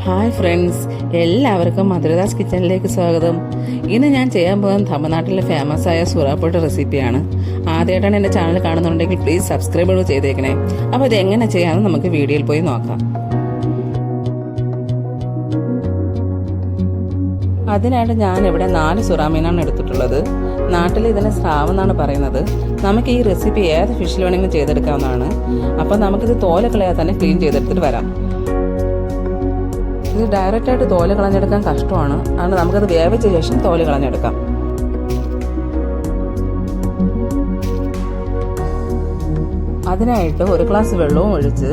Hi friends, എല്ലാവർക്കും മധുരദാസ് കിച്ചണിലേക്ക് സ്വാഗതം. ഇന്ന് ഞാൻ ചെയ്യാൻ പോകുന്ന തമിഴ്നാട്ടിലെ ഫേമസ് ആയ സുറാപ്പൊട്ട് റെസിപ്പിയാണ്. ആദ്യമായിട്ടാണ് എൻ്റെ ചാനൽ കാണുന്നുണ്ടെങ്കിൽ പ്ലീസ് സബ്സ്ക്രൈബ് ചെയ്തേക്കണേ. അപ്പോൾ ഇത് എങ്ങനെ ചെയ്യാമെന്ന് നമുക്ക് വീഡിയോയിൽ പോയി നോക്കാം. അതിനായിട്ട് ഞാനിവിടെ 4 സുറാമീനാണ് എടുത്തിട്ടുള്ളത്. നാട്ടിൽ ഇതിനെ സ്രാവ് എന്നാണ് പറയുന്നത്. നമുക്ക് ഈ റെസിപ്പി ഏത് ഫിഷിൽ വേണമെങ്കിലും ചെയ്തെടുക്കാവുന്നതാണ്. അപ്പോൾ നമുക്കിത് തോല് കളയാതെ തന്നെ ക്ലീൻ ചെയ്തെടുത്തിട്ട് വരാം. ഇത് ഡയറക്റ്റായിട്ട് തോല് കളഞ്ഞെടുക്കാൻ കഷ്ടമാണ്. അതുകൊണ്ട് നമുക്കത് വേവിച്ച ശേഷം തോല് കളഞ്ഞെടുക്കാം. അതിനായിട്ട് 1 ഗ്ലാസ് വെള്ളവും ഒഴിച്ച്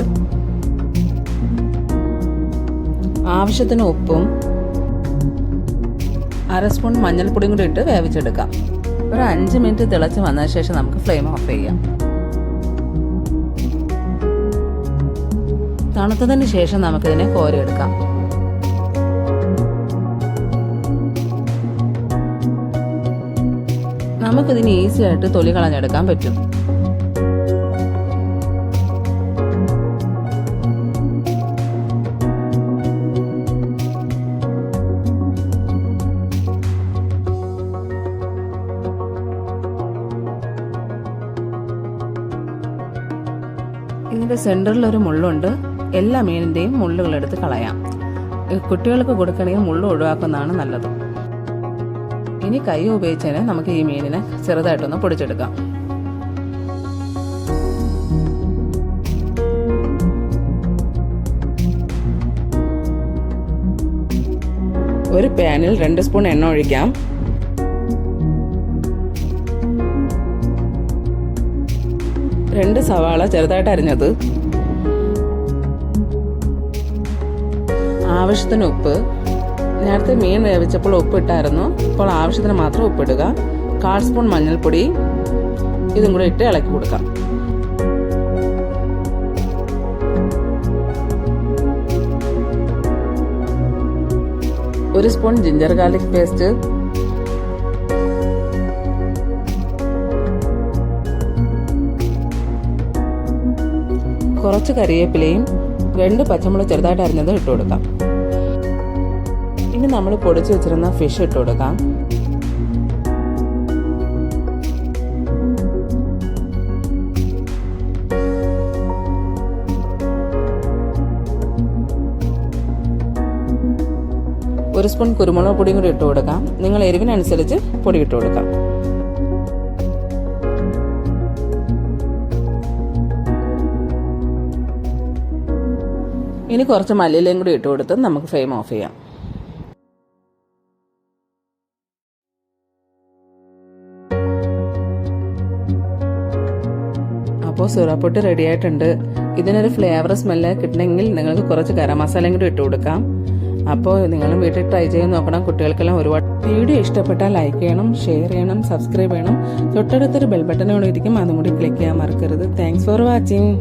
ആവശ്യത്തിന് ഉപ്പും 1/2 സ്പൂൺ മഞ്ഞൾപ്പൊടിയും കൂടി ഇട്ട് വേവിച്ചെടുക്കാം. ഒരു 5 മിനിറ്റ് തിളച്ച് വന്ന ശേഷം നമുക്ക് ഫ്ലെയിം ഓഫ് ചെയ്യാം. തണുത്തതിന് ശേഷം നമുക്കിതിനെ കോരിയെടുക്കാം. നമുക്കിതിന് ഈസി ആയിട്ട് തൊലി കളഞ്ഞെടുക്കാൻ പറ്റും. ഇതിന്റെ സെന്ററിൽ ഒരു മുള്ളുണ്ട്. എല്ലാ മീനിന്റെയും മുള്ളുകളെടുത്ത് കളയാം. കുട്ടികൾക്ക് കൊടുക്കണമെങ്കിൽ മുള്ളു ഒഴിവാക്കുന്നതാണ് നല്ലത്. ഇനി കൈ ഉപയോഗിച്ച് നമുക്ക് ഈ മീനിനെ ചെറുതായിട്ടൊന്ന് പൊടിച്ചെടുക്കാം. ഒരു പാനിൽ 2 സ്പൂൺ എണ്ണ ഒഴിക്കാം. രണ്ട് സവാള ചെറുതായിട്ട് അരിഞ്ഞത്, ആവശ്യത്തിന് ഉപ്പ്. നേരത്തെ മീൻ വേവിച്ചപ്പോൾ ഉപ്പ് ഇട്ടായിരുന്നു. ഇപ്പോൾ ആവശ്യത്തിന് മാത്രം ഉപ്പിടുക. 1/4 സ്പൂൺ മഞ്ഞൾപ്പൊടി ഇതും കൂടെ ഇട്ട് ഇളക്കി കൊടുക്കാം. ഒരു സ്പൂൺ ജിഞ്ചർ ഗാർലിക് പേസ്റ്റ്, കുറച്ച് കറിവേപ്പിലയും 2 പച്ചമുളക് ചെറുതായിട്ട് അരിഞ്ഞത് ഇട്ട് കൊടുക്കാം. ഇനി നമ്മൾ പൊടിച്ചു വെച്ചിരുന്ന ഫിഷ് ഇട്ട് കൊടുക്കാം. ഒരു സ്പൂൺ കുരുമുളക് പൊടിയും കൂടി ഇട്ട് കൊടുക്കാം. നിങ്ങൾ എരിവിനനുസരിച്ച് പൊടി ഇട്ട് കൊടുക്കാം. ഇനി കുറച്ച് മല്ലിയിലയും കൂടി ഇട്ട് കൊടുത്ത് നമുക്ക് ഫ്ലെയിം ഓഫ് ചെയ്യാം. അപ്പോൾ സുറാപ്പൊട്ട് റെഡി ആയിട്ടുണ്ട്. ഇതിനൊരു ഫ്ലേവർ സ്മെല്ല് കിട്ടണമെങ്കിൽ നിങ്ങൾക്ക് കുറച്ച് ഗരം മസാലയും കൂടി ഇട്ട് കൊടുക്കാം. അപ്പോൾ നിങ്ങളും വീട്ടിൽ ട്രൈ ചെയ്ത് നോക്കണം. കുട്ടികൾക്കെല്ലാം ഒരുപാട്. വീഡിയോ ഇഷ്ടപ്പെട്ടാൽ ലൈക്ക് ചെയ്യണം, ഷെയർ ചെയ്യണം, സബ്സ്ക്രൈബ് ചെയ്യണം. തൊട്ടടുത്തൊരു ബെൽ ബട്ടൺ കൂടി ഇരിക്കും, അതും കൂടി ക്ലിക്ക് ചെയ്യാൻ മറക്കരുത്. Thanks for watching.